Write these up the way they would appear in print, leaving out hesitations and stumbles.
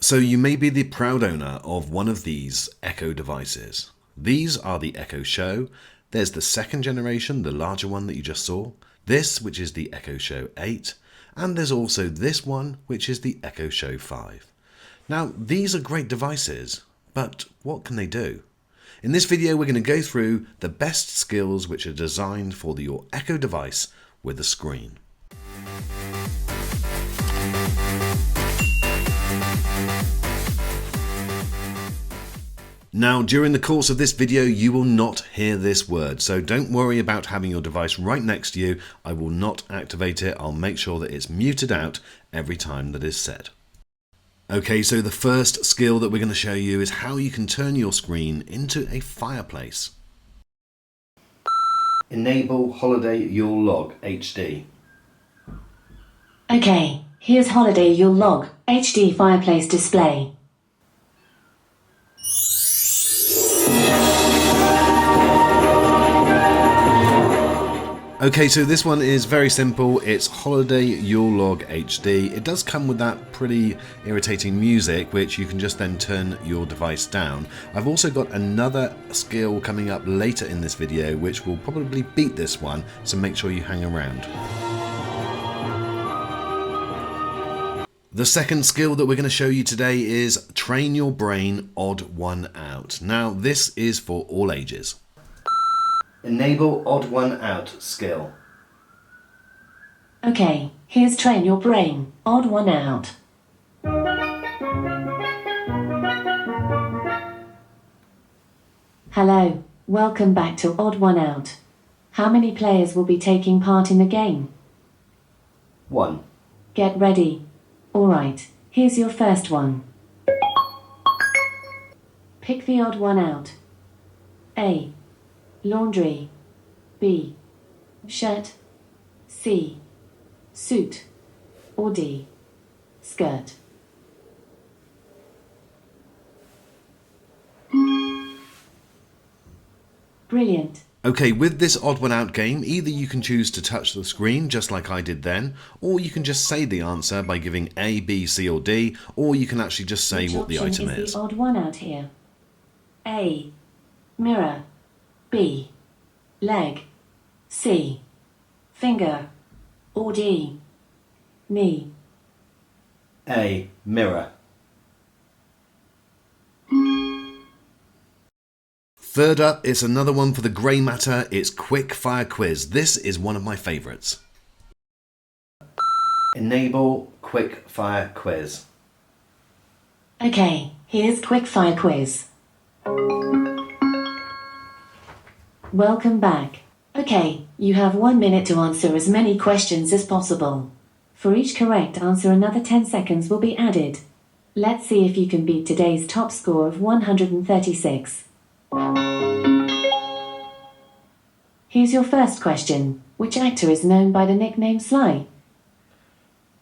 So you may be the proud owner of one of these Echo devices. These are the Echo Show. There's the second generation, the larger one that you just saw. This, which is the Echo Show 8. And there's also this one, which is the Echo Show 5. Now, these are great devices, but what can they do? In this video, we're going to go through the best skills which are designed for your Echo device with a screen. Now, during the course of this video, you will not hear this word, so don't worry about having your device right next to you. I will not activate it. I'll make sure that it's muted out every time that is said. Okay, so the first skill that we're going to show you is how you can turn your screen into a fireplace. Enable Holiday YULE Log HD. Okay, here's Holiday YULE Log HD fireplace display. Okay, so this one is very simple. It's Holiday YULE Log HD. It does come with that pretty irritating music, which you can just then turn your device down. I've also got another skill coming up later in this video, which will probably beat this one, so make sure you hang around. The second skill that we're going to show you today is Train Your Brain Odd One Out. Now, this is for all ages. Enable Odd One Out skill. Okay, here's Train Your Brain Odd One Out. Hello, welcome back to Odd One Out. How many players will be taking part in the game? 1. Get ready. Alright, here's your first one. Pick the odd one out. A. Laundry. B. Shirt. C. Suit. Or D. Skirt. Brilliant. Okay, with this odd one out game, either you can choose to touch the screen just like I did then, or you can just say the answer by giving A, B, C or D, or you can actually just say what the item is. The odd one out here? A. Mirror. B. Leg. C. Finger. Or D. Knee. A. Mirror. Third up, it's another one for the grey matter. It's Quick Fire Quiz. This is one of my favourites. Enable Quick Fire Quiz. Okay, here's Quick Fire Quiz. Welcome back. Okay, you have 1 minute to answer as many questions as possible. For each correct answer, another 10 seconds will be added. Let's see if you can beat today's top score of 136. Here's your first question. Which actor is known by the nickname Sly?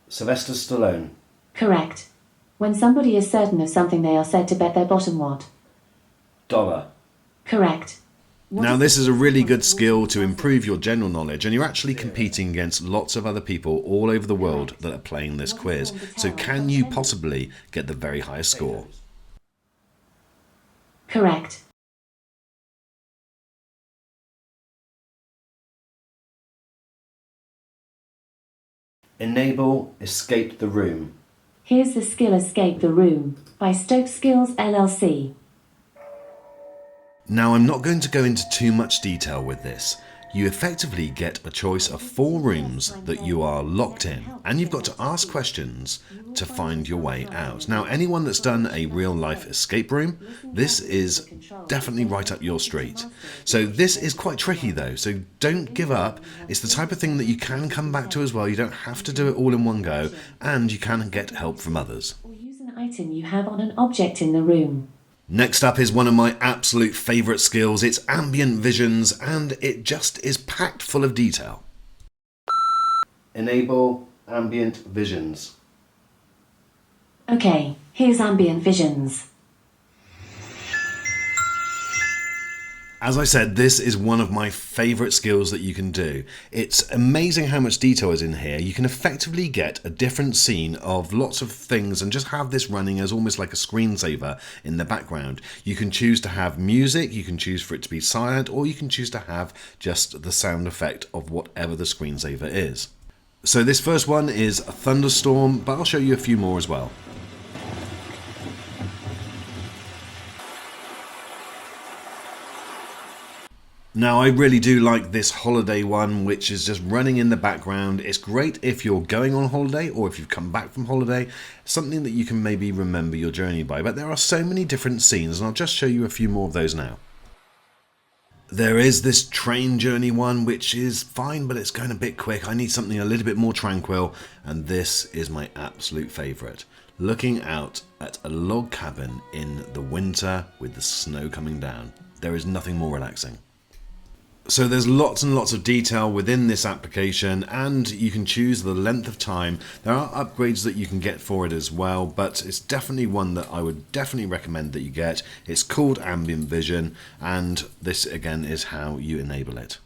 Sylvester Stallone. Correct. When somebody is certain of something, they are said to bet their bottom what? Dollar. Correct. Now, this is a really good skill to improve your general knowledge, and you're actually competing against lots of other people all over the world that are playing this quiz. So can you possibly get the very highest score? Correct. Enable Escape the Room. Here's the skill Escape the Room by Stoke Skills LLC. Now, I'm not going to go into too much detail with this. You effectively get a choice of 4 rooms that you are locked in, and you've got to ask questions to find your way out. Now, anyone that's done a real-life escape room, this is definitely right up your street. So this is quite tricky though, so don't give up. It's the type of thing that you can come back to as well. You don't have to do it all in one go, and you can get help from others. Or use an item you have on an object in the room. Next up is one of my absolute favourite skills. It's Ambient Visions, and it just is packed full of detail. Enable Ambient Visions. Okay, here's Ambient Visions. As I said, this is one of my favourite skills that you can do. It's amazing how much detail is in here. You can effectively get a different scene of lots of things and just have this running as almost like a screensaver in the background. You can choose to have music, you can choose for it to be silent, or you can choose to have just the sound effect of whatever the screensaver is. So this first one is a thunderstorm, but I'll show you a few more as well. Now I really do like this holiday one, which is just running in the background. It's great if you're going on holiday or if you've come back from holiday, something that you can maybe remember your journey by. But there are so many different scenes and I'll just show you a few more of those now. There is this train journey one, which is fine, but it's going a bit quick. I need something a little bit more tranquil, and this is my absolute favourite. Looking out at a log cabin in the winter with the snow coming down. There is nothing more relaxing. So there's lots and lots of detail within this application, and you can choose the length of time. There are upgrades that you can get for it as well, but it's definitely one that I would definitely recommend that you get. It's called Ambient Vision, and this again is how you enable it.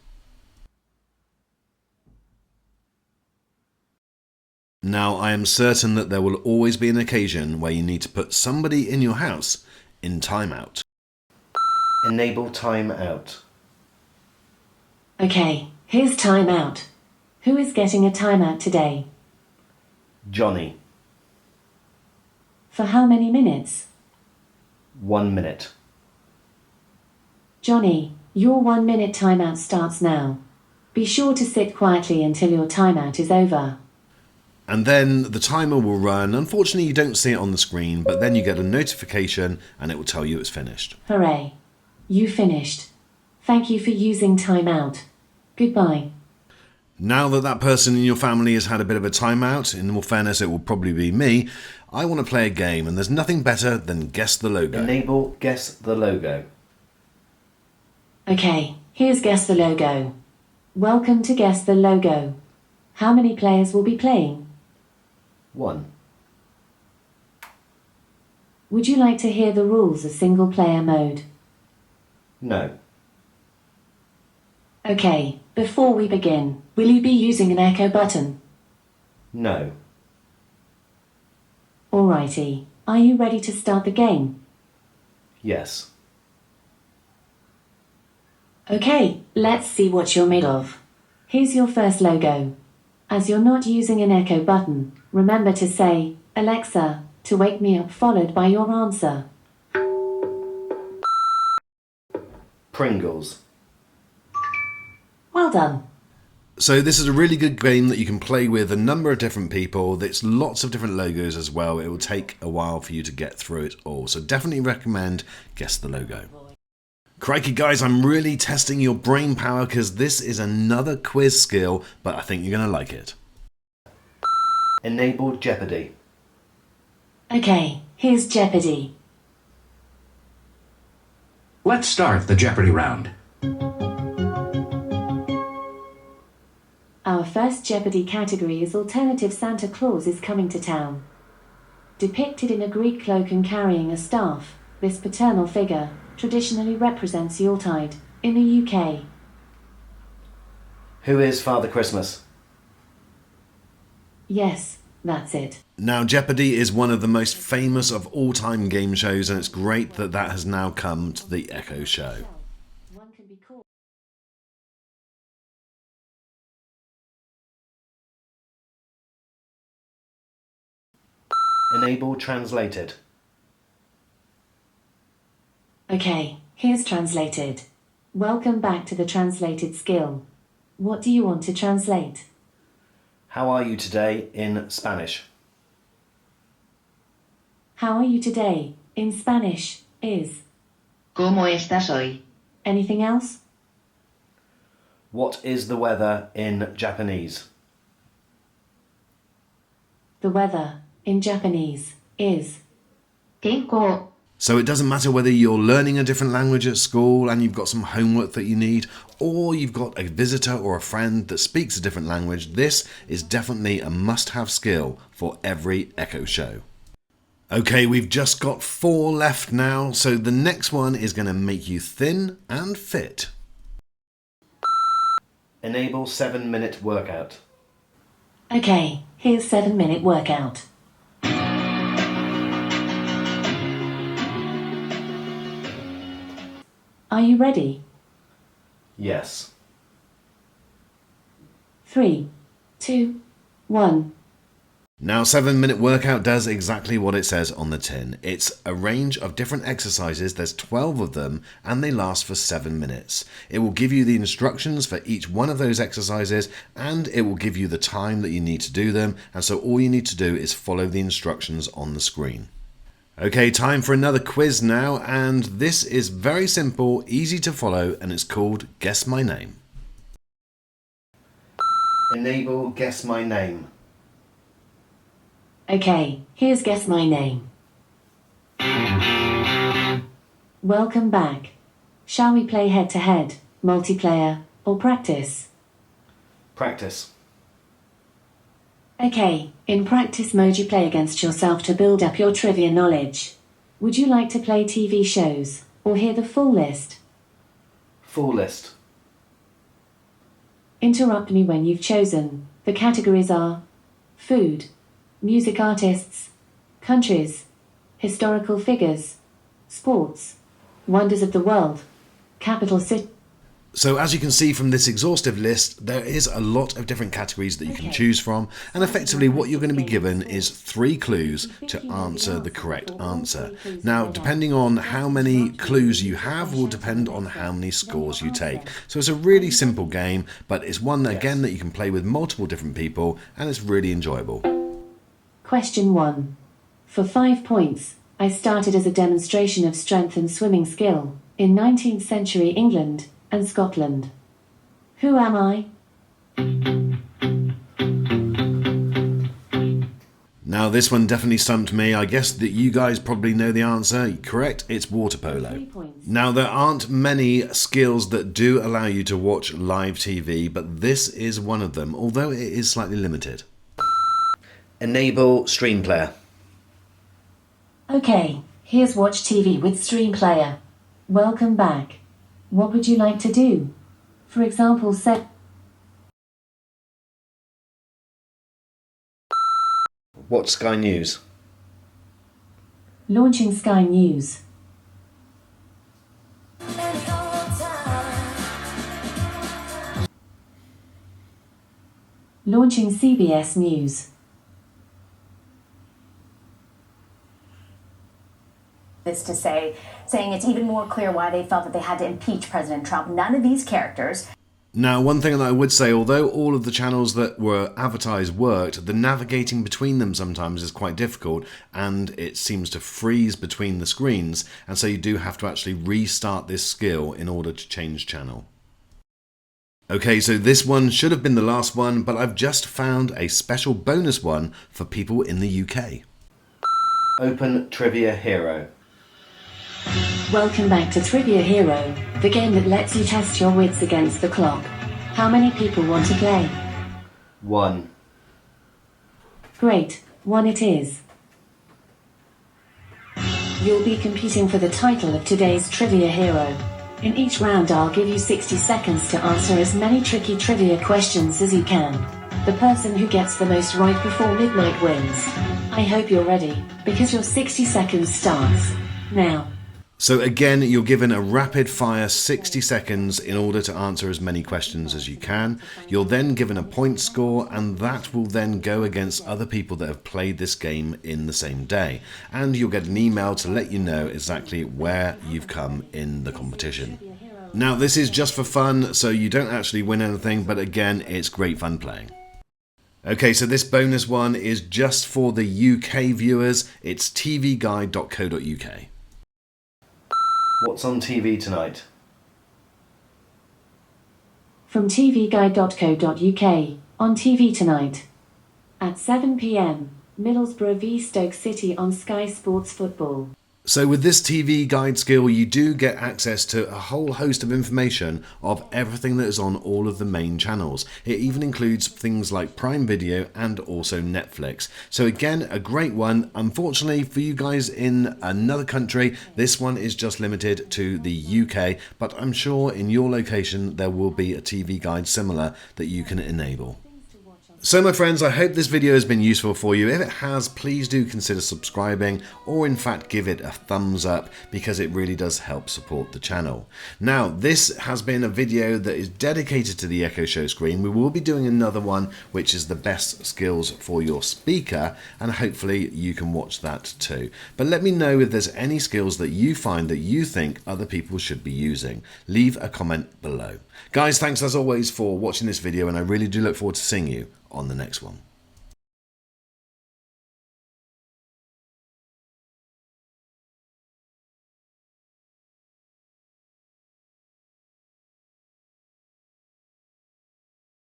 Now I am certain that there will always be an occasion where you need to put somebody in your house in timeout. Enable timeout. Okay, here's timeout. Who is getting a timeout today? Johnny. For how many minutes? 1 minute. Johnny, your 1 minute timeout starts now. Be sure to sit quietly until your timeout is over. And then the timer will run. Unfortunately, you don't see it on the screen, but then you get a notification and it will tell you it's finished. Hooray! You finished. Thank you for using timeout. Goodbye. Now that that person in your family has had a bit of a timeout, in all fairness it will probably be me, I want to play a game, and there's nothing better than Guess the Logo. Enable Guess the Logo. Okay, here's Guess the Logo. Welcome to Guess the Logo. How many players will be playing? 1. Would you like to hear the rules of single player mode? No. Okay, before we begin, will you be using an echo button? No. Alrighty, are you ready to start the game? Yes. Okay, let's see what you're made of. Here's your first logo. As you're not using an echo button, remember to say, Alexa, to wake me up, followed by your answer. Pringles. Well done. So this is a really good game that you can play with a number of different people. There's lots of different logos as well. It will take a while for you to get through it all. So definitely recommend Guess the Logo. Crikey guys, I'm really testing your brain power because this is another quiz skill, but I think you're going to like it. Enable Jeopardy. Okay, here's Jeopardy. Let's start the Jeopardy round. Our first Jeopardy category is Alternative Santa Claus is Coming to Town. Depicted in a Greek cloak and carrying a staff, this paternal figure traditionally represents Yuletide in the UK. Who is Father Christmas? Yes, that's it. Now, Jeopardy is one of the most famous of all-time game shows, and it's great that that has now come to the Echo Show. One can be called. Enable Translated. Okay, here's translated. Welcome back to the translated skill. What do you want to translate? How are you today in Spanish? How are you today in Spanish is. ¿Cómo estás hoy? Anything else? What is the weather in Japanese? The weather in Japanese is. 天候 So it doesn't matter whether you're learning a different language at school and you've got some homework that you need, or you've got a visitor or a friend that speaks a different language, this is definitely a must-have skill for every Echo Show. Okay, we've just got 4 left now, so the next one is going to make you thin and fit. Enable 7-minute workout. Okay, here's 7-minute workout. Are you ready? Yes. 3, 2, 1. Now, 7-minute workout does exactly what it says on the tin. It's a range of different exercises. There's 12 of them and they last for 7 minutes. It will give you the instructions for each one of those exercises and it will give you the time that you need to do them. And so all you need to do is follow the instructions on the screen. Okay, time for another quiz now, and this is very simple, easy to follow, and it's called Guess My Name. Enable Guess My Name. Okay, here's Guess My Name. Welcome back. Shall we play head-to-head, multiplayer, or practice? Practice. Okay, in practice mode you play against yourself to build up your trivia knowledge. Would you like to play TV shows, or hear the full list? Full list. Interrupt me when you've chosen. The categories are food, music artists, countries, historical figures, sports, wonders of the world, capital city. So as you can see from this exhaustive list, there is a lot of different categories that you can choose from, and effectively what you're going to be given is 3 clues to answer the correct answer. Now, depending on how many clues you have will depend on how many scores you take. So it's a really simple game, but it's one again that you can play with multiple different people, and it's really enjoyable. Question 1. For 5 points, I started as a demonstration of strength and swimming skill in 19th century England and Scotland. Who am I? Now this one definitely stumped me. I guess that you guys probably know the answer. Correct, it's water polo. 3 points. Now there aren't many skills that do allow you to watch live TV, but this is one of them, although it is slightly limited. Enable stream player. Okay, here's Watch TV with Stream Player. Welcome back. What would you like to do? For example, set... Watch Sky News. Launching Sky News. Launching CBS News. This to say, saying it's even more clear why they felt that they had to impeach President Trump. None of these characters. Now, one thing that I would say, although all of the channels that were advertised worked, the navigating between them sometimes is quite difficult and it seems to freeze between the screens, and so you do have to actually restart this skill in order to change channel. Okay, so this one should have been the last one, but I've just found a special bonus one for people in the UK. Open Trivia Hero. Welcome back to Trivia Hero, the game that lets you test your wits against the clock. How many people want to play? 1. Great, 1 it is. You'll be competing for the title of today's Trivia Hero. In each round I'll give you 60 seconds to answer as many tricky trivia questions as you can. The person who gets the most right before midnight wins. I hope you're ready, because your 60 seconds starts now. So again, you're given a rapid fire 60 seconds in order to answer as many questions as you can. You're then given a point score, and that will then go against other people that have played this game in the same day. And you'll get an email to let you know exactly where you've come in the competition. Now, this is just for fun, so you don't actually win anything, but again, it's great fun playing. Okay, so this bonus one is just for the UK viewers. It's tvguide.co.uk. What's on TV tonight? From tvguide.co.uk, on TV tonight. At 7 p.m, Middlesbrough v Stoke City on Sky Sports Football. So with this TV guide skill, you do get access to a whole host of information of everything that is on all of the main channels. It even includes things like Prime Video and also Netflix. So again, a great one. Unfortunately for you guys in another country, this one is just limited to the UK, but I'm sure in your location there will be a TV guide similar that you can enable. So my friends, I hope this video has been useful for you. If it has, please do consider subscribing, or in fact give it a thumbs up, because it really does help support the channel. Now, this has been a video that is dedicated to the Echo Show screen. We will be doing another one, which is the best skills for your speaker, and hopefully you can watch that too. But let me know if there's any skills that you find that you think other people should be using. Leave a comment below. Guys, thanks as always for watching this video, and I really do look forward to seeing you on the next one.